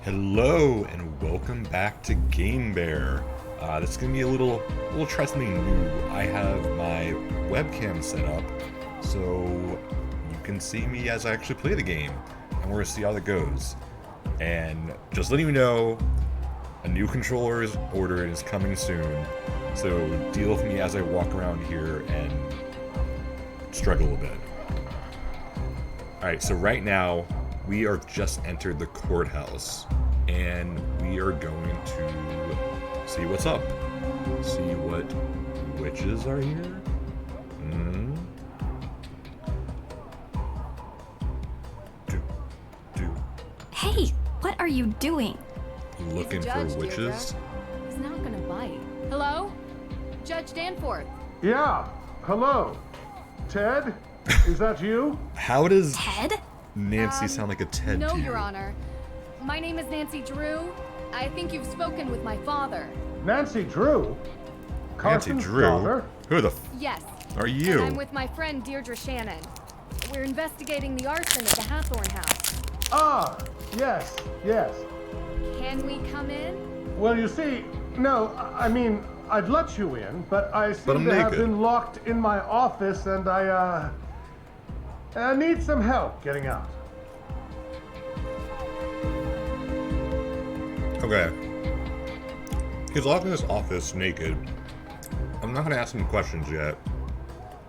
Hello and welcome back to Game Bear. This is gonna be a little try something new. I have my webcam set up so you can see me as I actually play the game, and we're gonna see how that goes. And just letting you know, a new controller is ordered and is coming soon. So deal with me as I walk around here and struggle a bit. Alright, so right now we are just entered the courthouse, and we are going to see what's up. See what witches are here. Hey, what are you doing? Looking for witches? He's not gonna bite. Hello? Judge Danforth. Yeah, hello. Ted? Is that you? How does Ted? Nancy sound like a Ted No, to you? Your Honor. My name is Nancy Drew. I think you've spoken with my father. Nancy Drew? Nancy Carson's Drew? daughter? Who the Yes. are you? And I'm with my friend Deirdre Shannon. We're investigating the arson at the Hathorn house. Ah, yes. Can we come in? Well, you see, no, I mean, I'd let you in, but I I'm seem to have naked. been locked in my office and I need some help getting out. Okay. He's locked in his office naked. I'm not gonna ask him questions yet.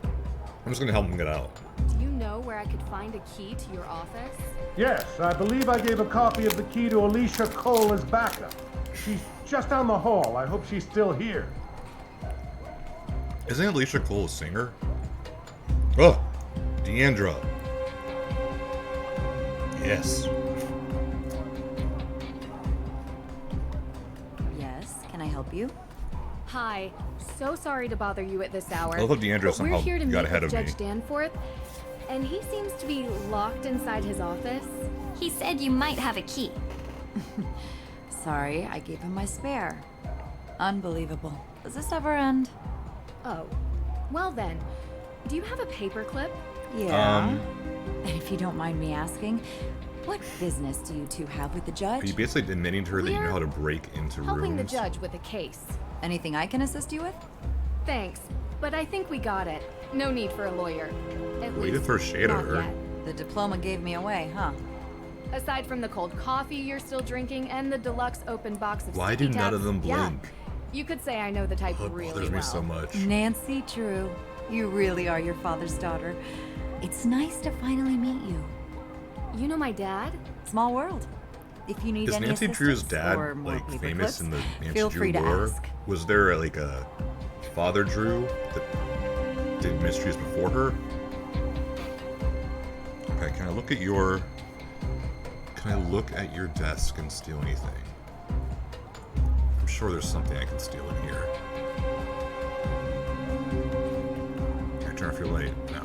I'm just gonna help him get out. Do you know where I could find a key to your office? Yes, I believe I gave a copy of the key to Alicia Cole as backup. She's just down the hall. I hope she's still here. Isn't Alicia Cole a singer? Oh, Deandra. Yes. Yes, can I help you? Hi. So sorry to bother you at this hour. I love how Deandra but somehow we're here to got meet ahead with of me. Judge Danforth, and he seems to be locked inside his office. He said you might have a key. Sorry, I gave him my spare. Unbelievable. Does this ever end? Oh. Well then, do you have a paperclip? Yeah. And if you don't mind me asking, what business do you two have with the Are judge? you basically admitting to her that you know how to break into Helping rooms? the judge with a case. Anything I can assist you with? Thanks, but I think we got it. No need for a lawyer. At Way to least throw shade at not her. yet. The diploma gave me away, huh? Aside from the cold coffee you're still drinking and the deluxe open box of Why sticky do none tabs, of them yeah, blink? you could say I know the type Oh, it really bothers well. me so much. Nancy Drew, you really are your father's daughter. It's nice to finally meet you. You know my dad? Small world. If you need Is any Nancy assistance Drew's dad or more like paper famous clips, in the Nancy feel Drew free to lore? ask. Was there like a father Drew that did mysteries before her? Okay, can I look at your desk and steal anything? I'm sure there's something I can steal in here. Can I turn off your light? No.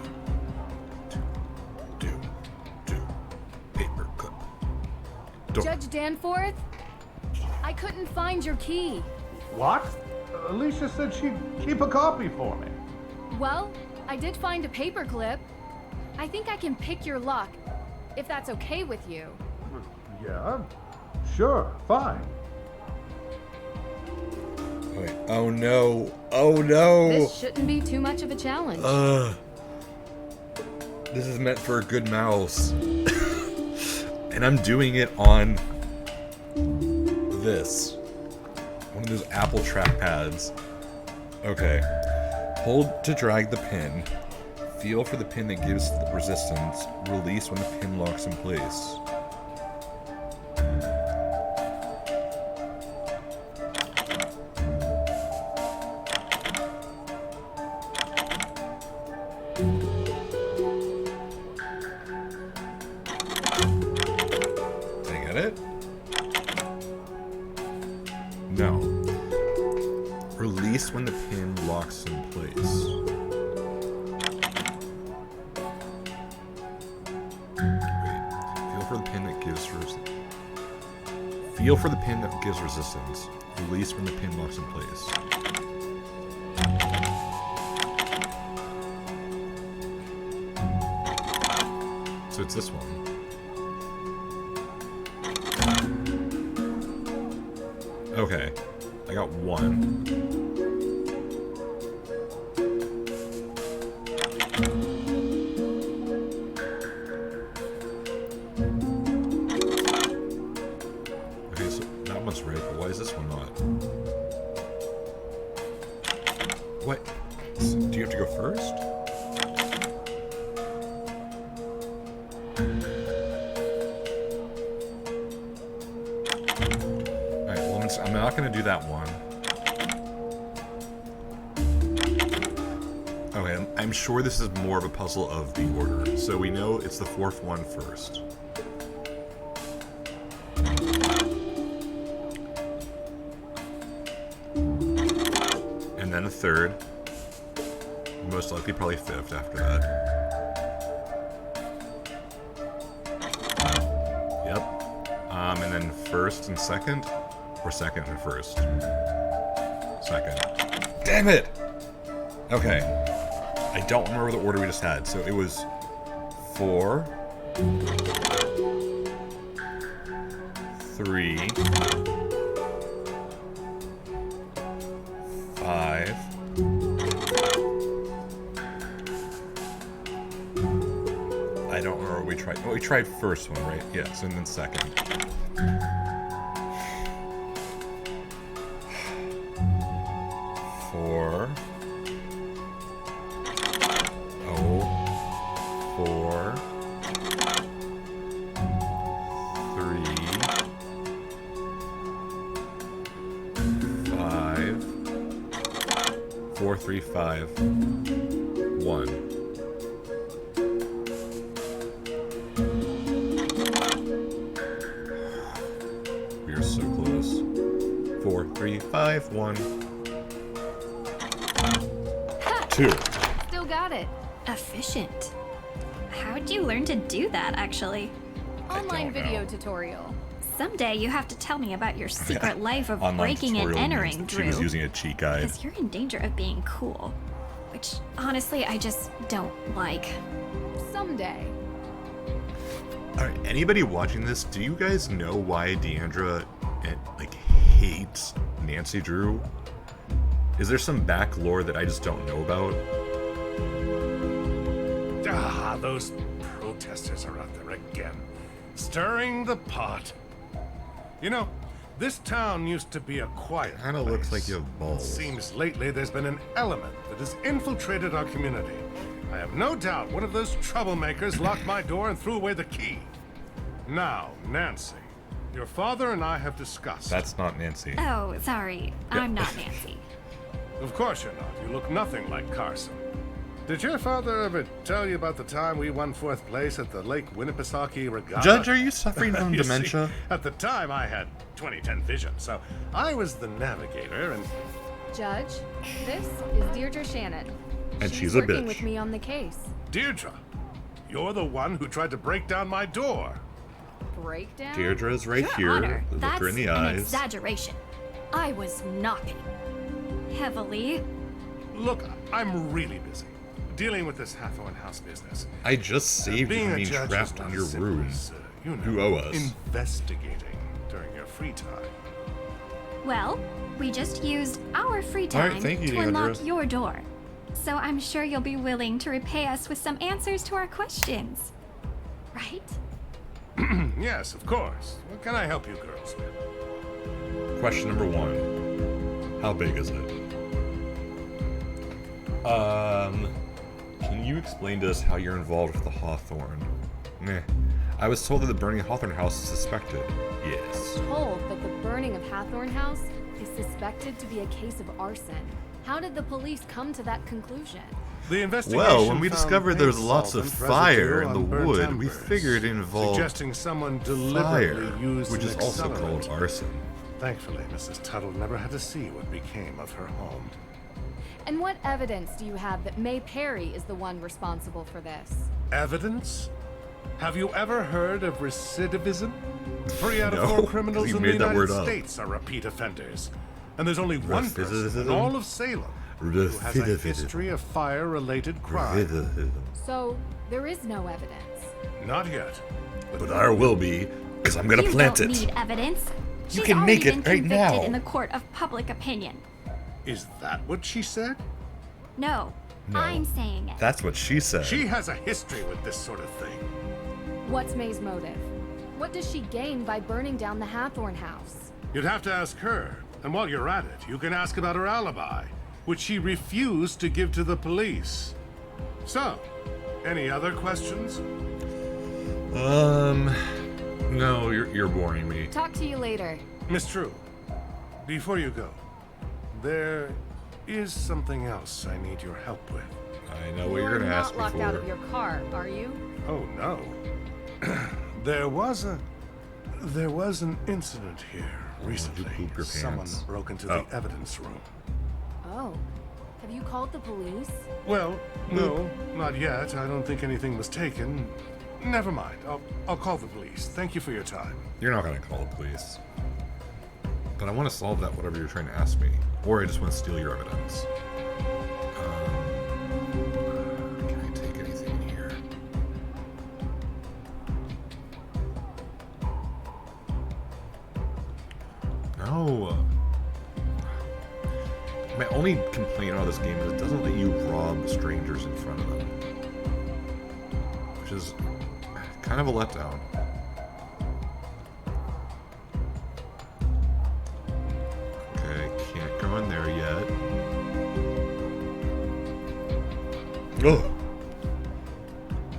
Do. Paper clip. Door. Judge Danforth? I couldn't find your key. What? Alicia said she'd keep a copy for me. Well, I did find a paperclip. I think I can pick your lock, if that's okay with you. Yeah, sure, fine. Wait. Oh no. Oh no. This shouldn't be too much of a challenge. This is meant for a good mouse. And I'm doing it on this. One of those Apple trackpads. Okay. Hold to drag the pin. Feel for the pin that gives the resistance. Release when the pin locks in place. Did I get it? No. Release when the pin locks in place. Wait. Feel for the pin that gives Feel for the pin that gives resistance. Release when the pin locks in place. So it's this one. Okay. I got one. Okay, so that one's right, but why is this one not? What? Do you have to go first? Alright, well, I'm not going to do that one. Okay, I'm sure this is more of a puzzle of the order. So we know it's the fourth one first. And then a third. Most likely probably fifth after that. Yep. And then first and second? Or second and first? Second. Damn it! Okay. I don't remember the order we just had. So it was 4, 3, 5. I don't remember what we tried. Well, we tried first one, right? Yes, and then second. Four. Oh. 4. 3. 5. 4, 3, 5. 1. We are so close. 4, 3, 5, 1. 2. Still got it. Efficient. How'd you learn to do that, actually? Online don't video know. tutorial. Someday you have to tell me about your secret life of Online breaking and tutorial entering, means Drew. She was using a cheat guide. Because you're in danger of being cool. Which, honestly, I just don't like. Someday. Alright, anybody watching this, do you guys know why Deandra hates Nancy Drew? Is there some back lore that I just don't know about? Ah, those protesters are out there again, stirring the pot. You know, this town used to be a quiet Kinda looks place. like you have balls. Seems lately there's been an element that has infiltrated our community. I have no doubt one of those troublemakers locked my door and threw away the key. Now, Nancy, your father and I have discussed. That's not Nancy. Oh, sorry. I'm not Nancy. Of course you're not. You look nothing like Carson. Did your father ever tell you about the time we won 4th place at the Lake Winnipesaukee Regatta? Judge, are you suffering from You dementia? see, at the time, I had 20/10 vision, so I was the navigator, and Judge, this is Deirdre Shannon. And she's a working bitch. with me on the case. Deirdre, you're the one who tried to break down my door. Breakdown? Deirdre's right Your here. Honor, Look that's her in the an eyes. exaggeration. I was knocking. Heavily. Look, I'm really busy dealing with this Hathorne House business. I just saved you Being from a being judge trapped is in not your as simple room. as, You owe us. investigating during your free time. Well, we just used our free All right, time thank you, to unlock Deandra. your door. So I'm sure you'll be willing to repay us with some answers to our questions. Right? Yes, of course. What can I help you girls with? Question number 1. How big is it? Can you explain to us how you're involved with the Hawthorne? Meh. I was told that the burning Hawthorne house is suspected. Yes. Told that the burning of Hathorne House is suspected to be a case of arson. How did the police come to that conclusion? The investigation Well, when we found discovered there was lots of paint fire in residue the on burnt wood, we embers, figured it involved suggesting someone deliberately fire, used which an is also called accelerant. arson. Thankfully, Mrs. Tuttle never had to see what became of her home. And what evidence do you have that May Perry is the one responsible for this? Evidence? Have you ever heard of recidivism? 3 out of No, 4 criminals you in the made that United word up. States are repeat offenders. And there's only one person in Recidivism? all of Salem who has a Recidivism. history of fire-related crime. So, there is no evidence. Not yet. But there will be, because I'm gonna You plant don't it. need evidence. She's can already make it been right convicted now. in the court of public opinion. Is that what she said? No, No. I'm saying it. That's what she said. She has a history with this sort of thing. What's May's motive? What does she gain by burning down the Hathorn house? You'd have to ask her. And while you're at it, you can ask about her alibi, which she refused to give to the police. So, any other questions? No, you're boring me. Talk to you later. Miss True, before you go, there is something else I need your help with. I know what you're gonna ask me You're not locked out of for. your car, are you? Oh, no. there was an incident here recently. poop your Someone pants? broke into Oh. the evidence room. Oh. Have you called the police? Well, no, not yet. I don't think anything was taken. Never mind. I'll call the police. Thank you for your time. You're not gonna call the police. But I want to solve that whatever you're trying to ask me. Or I just want to steal your evidence. Can I take anything in here? No. My only complaint about this game is it doesn't let you rob strangers in front of them. Which is kind of a letdown. Okay, can't go in there yet. Oh,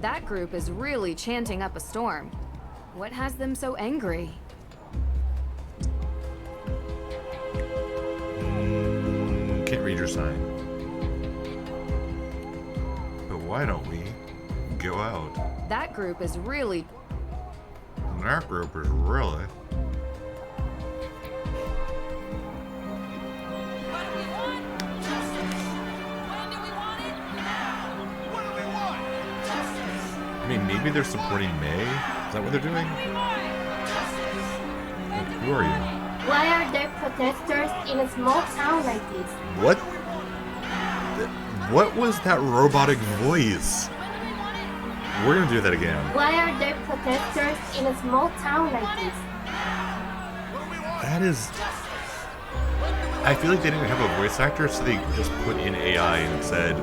That group is really chanting up a storm. What has them so angry? can't read your sign. But why don't we go out? That group is really... And our group is really... I mean, maybe they're supporting May? Is that what they're doing? Who are you? Why are there protesters in a small town like this? What? What was that robotic voice? We're gonna do that again. Why are there protesters in a small town like this? That is... I feel like they didn't have a voice actor, so they just put in AI and said,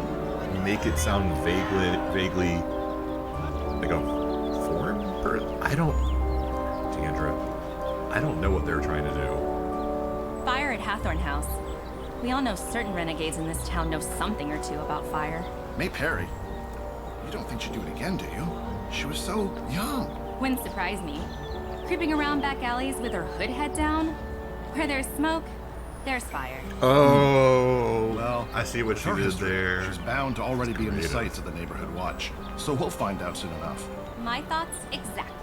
make it sound vaguely like a foreign person. I don't... Deandra, I don't know what they're trying to do. Fire at Hathorn House. We all know certain renegades in this town know something or two about fire. May Perry, you don't think she'd do it again, do you? She was so young. Wouldn't surprise me. Creeping around back alleys with her hood head down? Where there's smoke, there's fire. Oh, Well, I see what she her did history, there. She's bound to already be in the creative. sights of the neighborhood watch. So we'll find out soon enough. My thoughts exactly.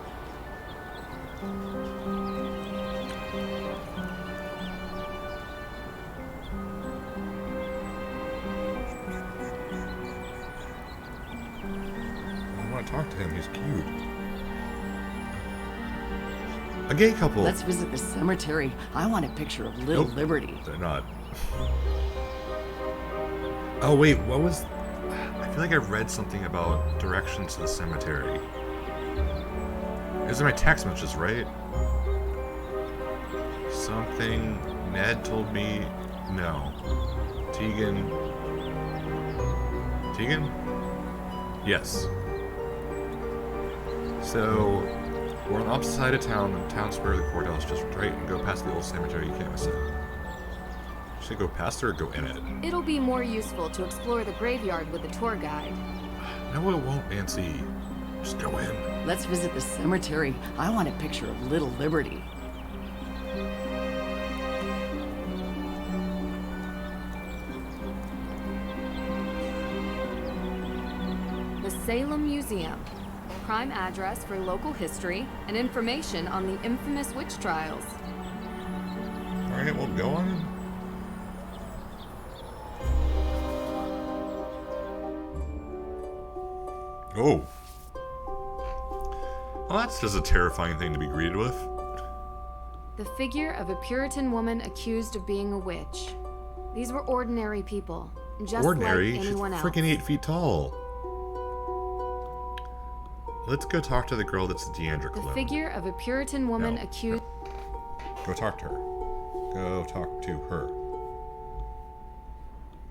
I want to talk to him. He's cute. A gay couple. Let's visit the cemetery. I want a picture of Little Nope. Liberty. They're not. Oh wait, what was? I feel like I read something about directions to the cemetery. These are my text messages, right? Something Ned told me. No. Tegan. Tegan? Yes. So we're on the opposite side of town, the town square of the courthouse, just right and go past the old cemetery. You can't miss it. Should I go past it or go in it? It'll be more useful to explore the graveyard with a tour guide. No, it won't, Nancy. Just go in. Let's visit the cemetery. I want a picture of Little Liberty. The Salem Museum. Prime address for local history and information on the infamous witch trials. Alright, we'll go on. Oh. Well, that's just a terrifying thing to be greeted with. The figure of a Puritan woman accused of being a witch. These were ordinary people, just Ordinary? like She's anyone else. freaking 8 feet tall. Let's go talk to the girl that's Deandra The clone. figure of a Puritan woman No. accused... Go talk to her. Go talk to her.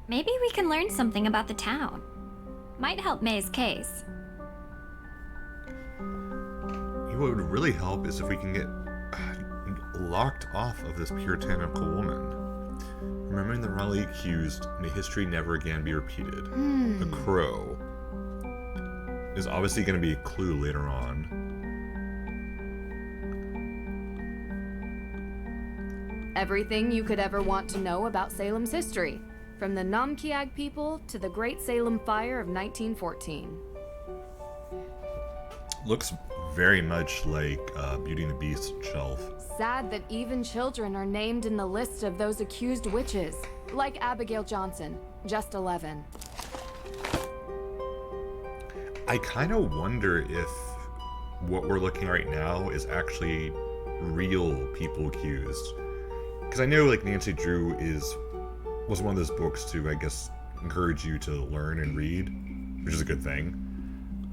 Maybe we can learn something about the town. Might help May's case. What would really help is if we can get locked off of this puritanical woman. Remembering the wrongly accused, may history never again be repeated. A crow is obviously going to be a clue later on. Everything you could ever want to know about Salem's history, from the Namkiag people to the Great Salem Fire of 1914. Looks very much like Beauty and the Beast shelf. Sad that even children are named in the list of those accused witches, like Abigail Johnson, just 11. I kind of wonder if what we're looking at right now is actually real people accused. Because I know like Nancy Drew was one of those books to, I guess, encourage you to learn and read, which is a good thing.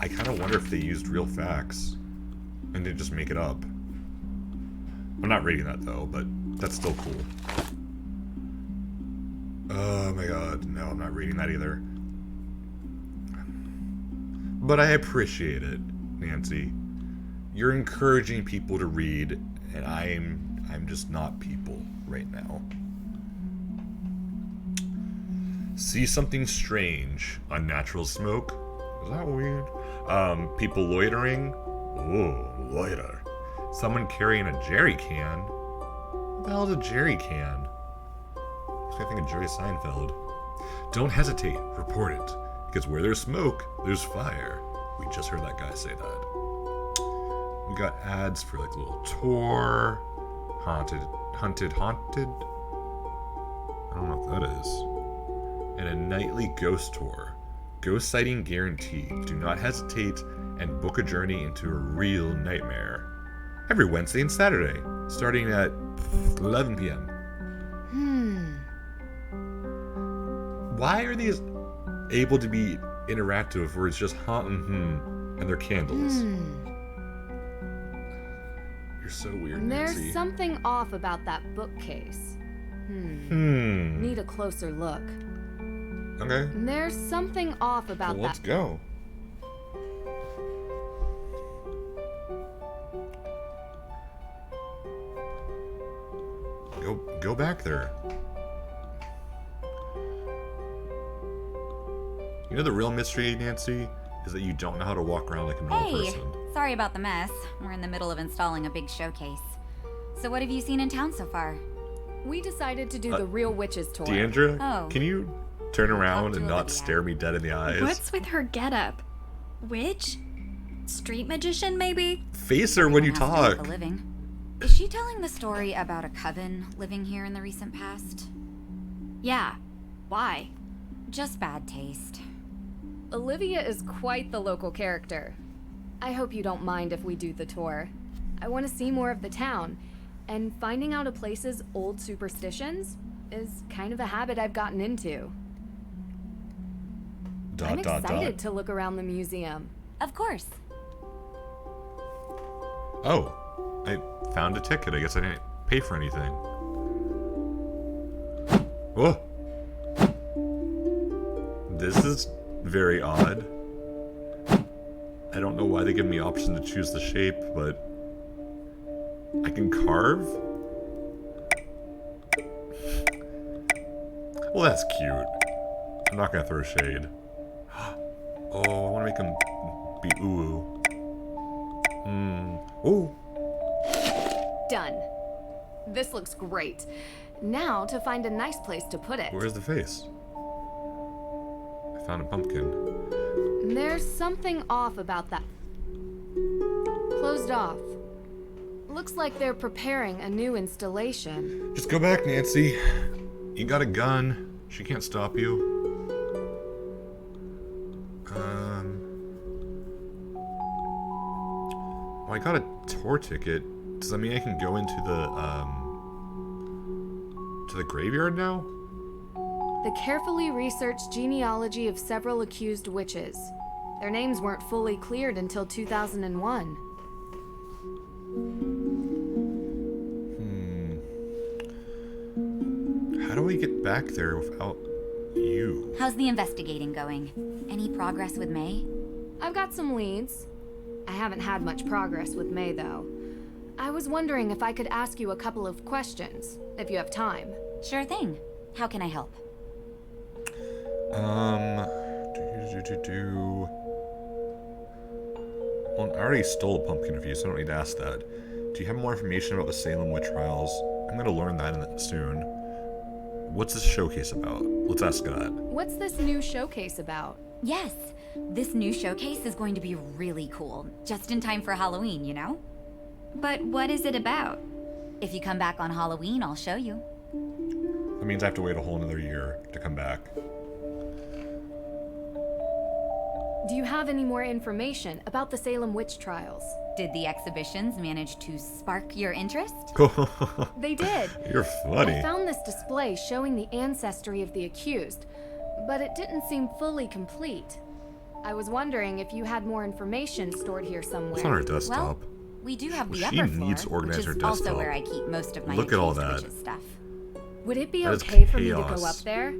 I kind of wonder if they used real facts and didn't just make it up. I'm not reading that though, but that's still cool. Oh my god, no, I'm not reading that either. But I appreciate it, Nancy. You're encouraging people to read, and I'm just not people right now. See something strange. Unnatural smoke. Is that weird? People loitering. Ooh, loiter. Someone carrying a jerry can. What the hell is a jerry can? I think of Jerry Seinfeld. Don't hesitate. Report it. Because where there's smoke, there's fire. We just heard that guy say that. We got ads for like a little tour. Haunted. I don't know what that is. And a nightly ghost tour. Ghost sighting guaranteed. Do not hesitate and book a journey into a real nightmare. Every Wednesday and Saturday, starting at 11 p.m. Why are these able to be interactive where it's just and their candles? You're so weird, Nancy. There's something off about that bookcase. Need a closer look. Okay. There's something off about Well, let's that. go. Go back there. You know the real mystery, Nancy, is that you don't know how to walk around like a normal person. Sorry about the mess. We're in the middle of installing a big showcase. So what have you seen in town so far? We decided to do the Real Witches tour. Deandra, Oh. can you turn around and to not Olivia. stare me dead in the eyes? What's with her getup? Witch? Street magician, maybe? Face her when you Has to make talk. a living. Is she telling the story about a coven living here in the recent past? Yeah. Why? Just bad taste. Olivia is quite the local character. I hope you don't mind if we do the tour. I want to see more of the town, and finding out a place's old superstitions is kind of a habit I've gotten into. I'm excited to look around the museum. Of course. Oh, I found a ticket. I guess I didn't pay for anything. Whoa. This is very odd. I don't know why they give me option to choose the shape, but I can carve? Well, that's cute. I'm not gonna throw shade. Oh, I want to make him be ooh. Ooh. Done. This looks great. Now to find a nice place to put it. Where's the face? I found a pumpkin. There's something off about that. Closed off. Looks like they're preparing a new installation. Just go back, Nancy. You got a gun. She can't stop you. Well, I got a tour ticket. Does that mean I can go into the graveyard now? The carefully researched genealogy of several accused witches. Their names weren't fully cleared until 2001. we get back there without you? How's the investigating going? Any progress with May? I've got some leads. I haven't had much progress with May, though. I was wondering if I could ask you a couple of questions, if you have time. Sure thing. How can I help? Well, I already stole a pumpkin of you, so I don't need to ask that. Do you have more information about the Salem witch trials? I'm gonna learn that soon. What's this showcase about? Let's ask that. What's this new showcase about? Yes, this new showcase is going to be really cool. Just in time for Halloween, you know? But what is it about? If you come back on Halloween, I'll show you. That means I have to wait a whole another year to come back. Do you have any more information about the Salem witch trials? Did the exhibitions manage to spark your interest? They did. You're funny. I found this display showing the ancestry of the accused, but it didn't seem fully complete. I was wondering if you had more information stored here somewhere. It's on her desktop. Well, we do have the She upper floor, needs to organize which her is also desktop. where I keep most of my Look at all accused that. witches stuff. Would it be That is okay for me to chaos. go up there?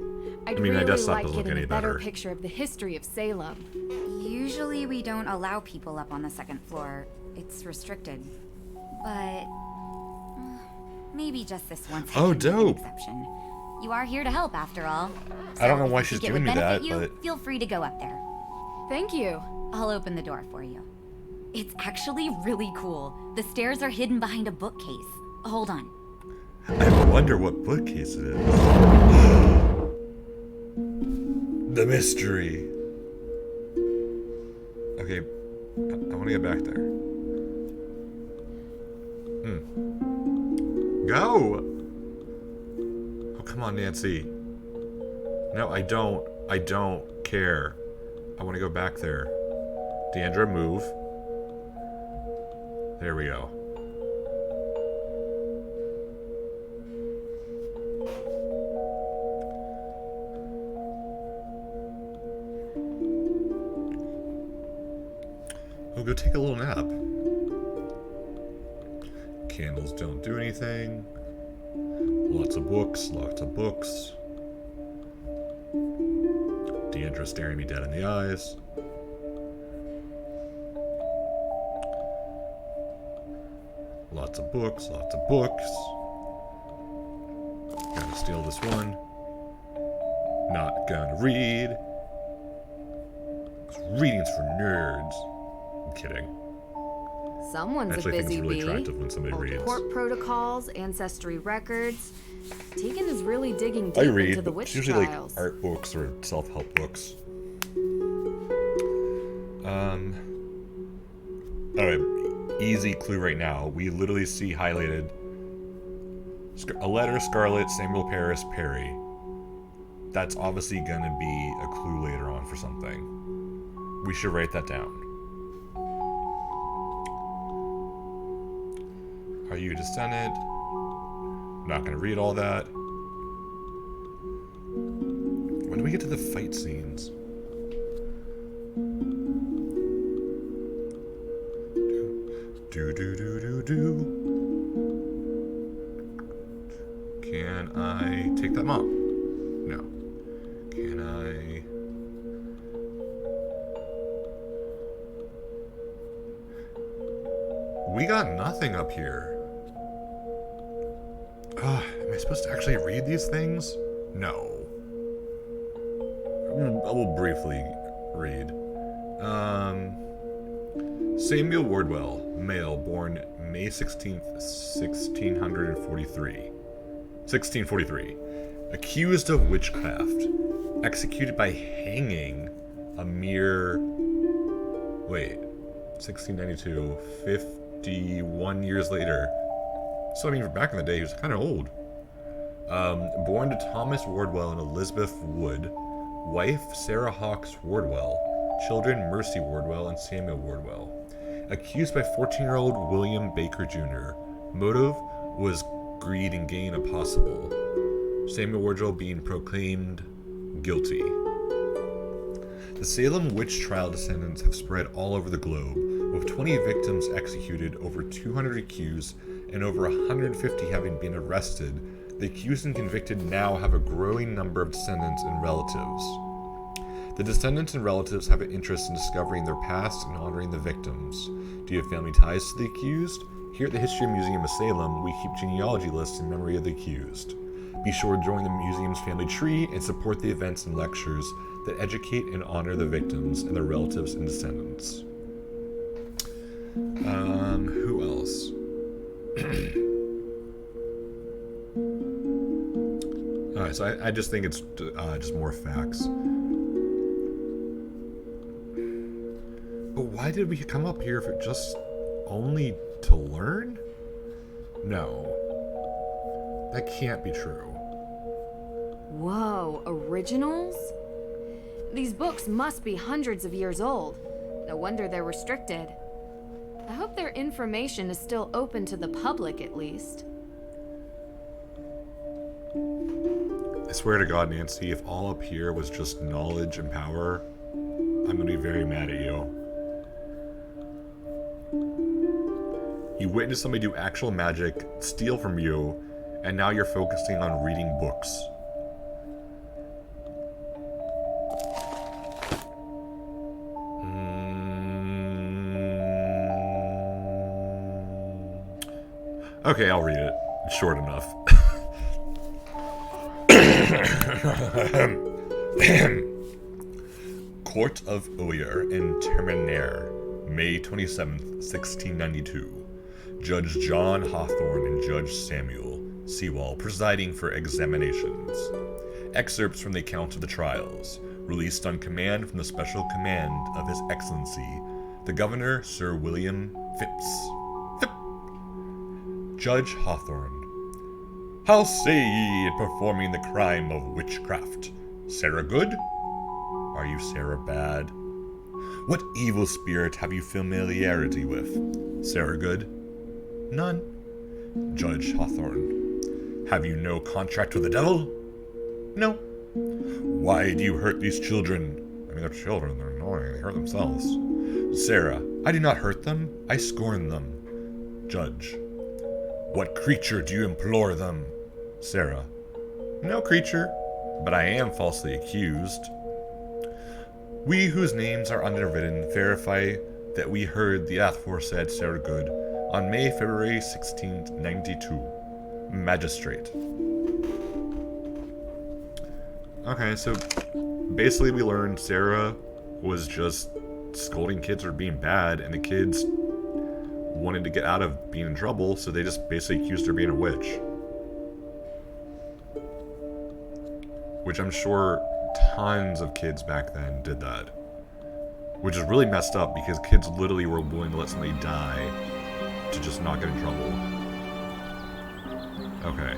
I'd I mean, my really desktop like doesn't look getting any a better better. picture of the history of Salem. Usually we don't allow people up on the second floor. It's restricted. But maybe just this once. Oh, I can make an dope. Exception. You are here to help, after all. I don't know So why if she's you think it giving would me benefit that, you, but- feel free to go up there. Thank you. I'll open the door for you. It's actually really cool. The stairs are hidden behind a bookcase. Hold on. I wonder what bookcase it is. The mystery. Okay, I want to get back there. Go! Oh, come on, Nancy. No, I don't. I don't care. I want to go back there. Deandra, move. There we go. We'll go take a little nap. Candles don't do anything. Lots of books, lots of books. Deandra staring me dead in the eyes. Lots of books, lots of books. Gotta steal this one. Not gonna read. 'Cause reading's for nerds. I'm kidding. Someone's Actually, a I think busy it's really bee. attractive when somebody Old reads. court protocols, ancestry records. Tegan is really digging I deep into read, the but witch it's usually trials. like art books or self-help books. Alright, easy clue right now. We literally see highlighted a letter, Scarlet, Samuel Paris, Perry. That's obviously gonna be a clue later on for something. We should write that down. Are you a descendant? Not gonna read all that. When do we get to the fight scenes? Do. Can I take that mop? No. Can I... We got nothing up here. Am I supposed to actually read these things? No. I will briefly read. Samuel Wardwell, male, born May 16th, 1643. Accused of witchcraft. Executed by hanging a mere... Wait. 1692, 51 years later. So I mean, back in the day, he was kind of old. Born to Thomas Wardwell and Elizabeth Wood. Wife, Sarah Hawkes Wardwell. Children, Mercy Wardwell and Samuel Wardwell. Accused by 14-year-old William Baker Jr. Motive was greed and gain impossible. Samuel Wardwell being proclaimed guilty. The Salem witch trial descendants have spread all over the globe, with 20 victims executed, over 200 accused, and over 150 having been arrested, The accused and convicted now have a growing number of descendants and relatives. The descendants and relatives have an interest in discovering their past and honoring the victims. Do you have family ties to the accused? Here at the History Museum of Salem, we keep genealogy lists in memory of the accused. Be sure to join the museum's family tree and support the events and lectures that educate and honor the victims and their relatives and descendants. Who else? Alright, so I just think it's just more facts. But why did we come up here if it just only to learn? No. That can't be true. Whoa, originals? These books must be hundreds of years old. No wonder they're restricted. I hope their information is still open to the public, at least. I swear to God, Nancy, if all up here was just knowledge and power, I'm gonna be very mad at you. You witnessed somebody do actual magic, steal from you, and now you're focusing on reading books. Okay, I'll read it. It's short enough. Court of Oyer and Terminaire, May 27th, 1692. Judge John Hawthorne and Judge Samuel Sewall presiding for examinations. Excerpts from the account of the trials, released on command from the special command of His Excellency, the Governor Sir William Phipps. Judge Hawthorne. How say ye in performing the crime of witchcraft? Sarah good? Are you Sarah bad? What evil spirit have you familiarity with? Sarah good? None. Judge Hawthorne. Have you no contract with the devil? No. Why do you hurt these children? I mean, they're children, they're annoying, they hurt themselves. Sarah. I do not hurt them, I scorn them. Judge. What creature do you implore them? Sarah. No creature, but I am falsely accused. We whose names are underwritten verify that we heard the aforesaid Sarah Good on May, February 1692. Magistrate. Okay, so basically we learned Sarah was just scolding kids for being bad, and the kids wanted to get out of being in trouble, so they just basically accused her of being a witch. Which I'm sure tons of kids back then did that. Which is really messed up, because kids literally were willing to let somebody die to just not get in trouble. Okay.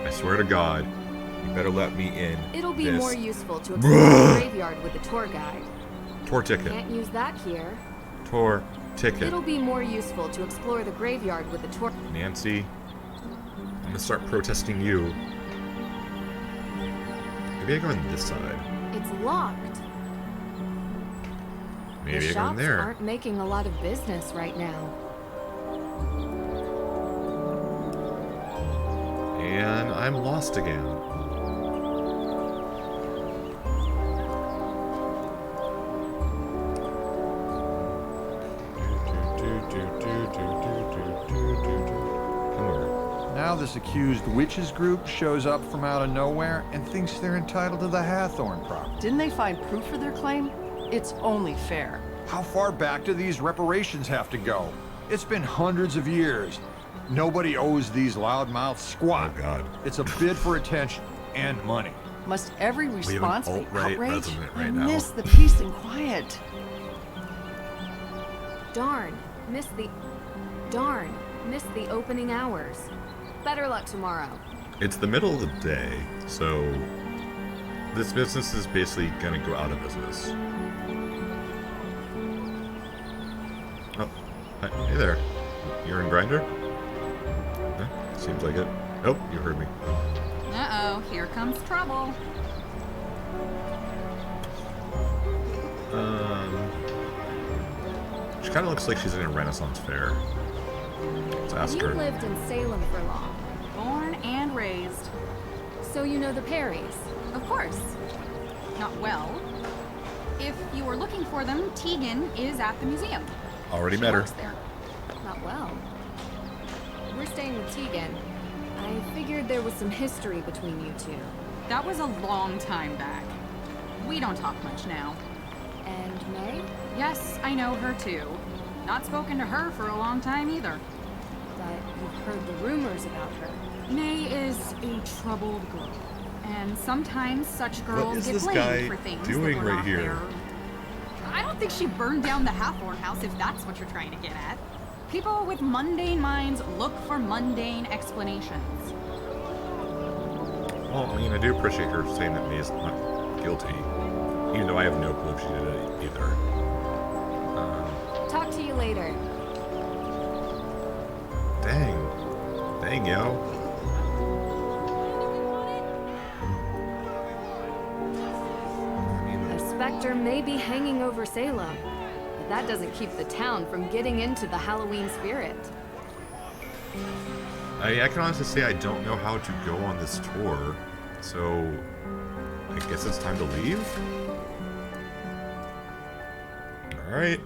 I swear to God, you better let me in. It'll be more useful to explore the graveyard with a tour guide. Tour ticket. Can't use that here. Tour ticket. It'll be more useful to explore the graveyard with a tour. Nancy, I'm gonna start protesting you. Maybe I go on this side. It's locked. Maybe the I go in shops there. aren't making a lot of business right now. And I'm lost again. Come over. Now this accused witches group shows up from out of nowhere and thinks they're entitled to the Hathorne property. Didn't they find proof for their claim? It's only fair. How far back do these reparations have to go? It's been hundreds of years. Nobody owes these loudmouths squat. Oh, God. It's a bid for attention and money. Must every have an response be alt-right outrage? resident right I now. miss the peace and quiet. Darn, missed the opening hours. Better luck tomorrow. It's the middle of the day, so this business is basically gonna go out of business. Oh, hey there. You're in Grindr? Yeah, seems like it. Oh, you heard me. Uh-oh, here comes trouble. She kind of looks like she's in a Renaissance fair. Let's ask You her. lived in Salem for long. Born and raised. So you know the Perrys? Of course. Not well. If you were looking for them, Tegan is at the museum. Already She met her. works there. Not well. We're staying with Tegan. I figured there was some history between you two. That was a long time back. We don't talk much now. And May? Yes, I know her too. Not spoken to her for a long time either. But you've heard the rumors about her. May is a troubled girl. And sometimes such What girls is get this blamed guy for things doing that were right not here? there. I don't think she burned down the Hathorn house if that's what you're trying to get at. People with mundane minds look for mundane explanations. Well, I mean, I do appreciate her saying that May's not guilty, even though I have no clue if she did it either. Talk to you later. Dang, yo. A specter may be hanging over Salem, but that doesn't keep the town from getting into the Halloween spirit. I can honestly say I don't know how to go on this tour, so I guess it's time to leave? Alright.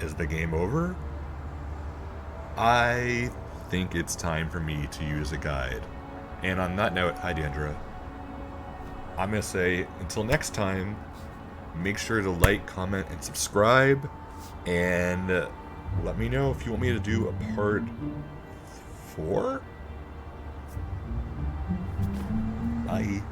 Is the game over? I think it's time for me to use a guide. And on that note, hi Deandra. I'm gonna say, until next time, make sure to like, comment, and subscribe. And let me know if you want me to do a part 4? Bye.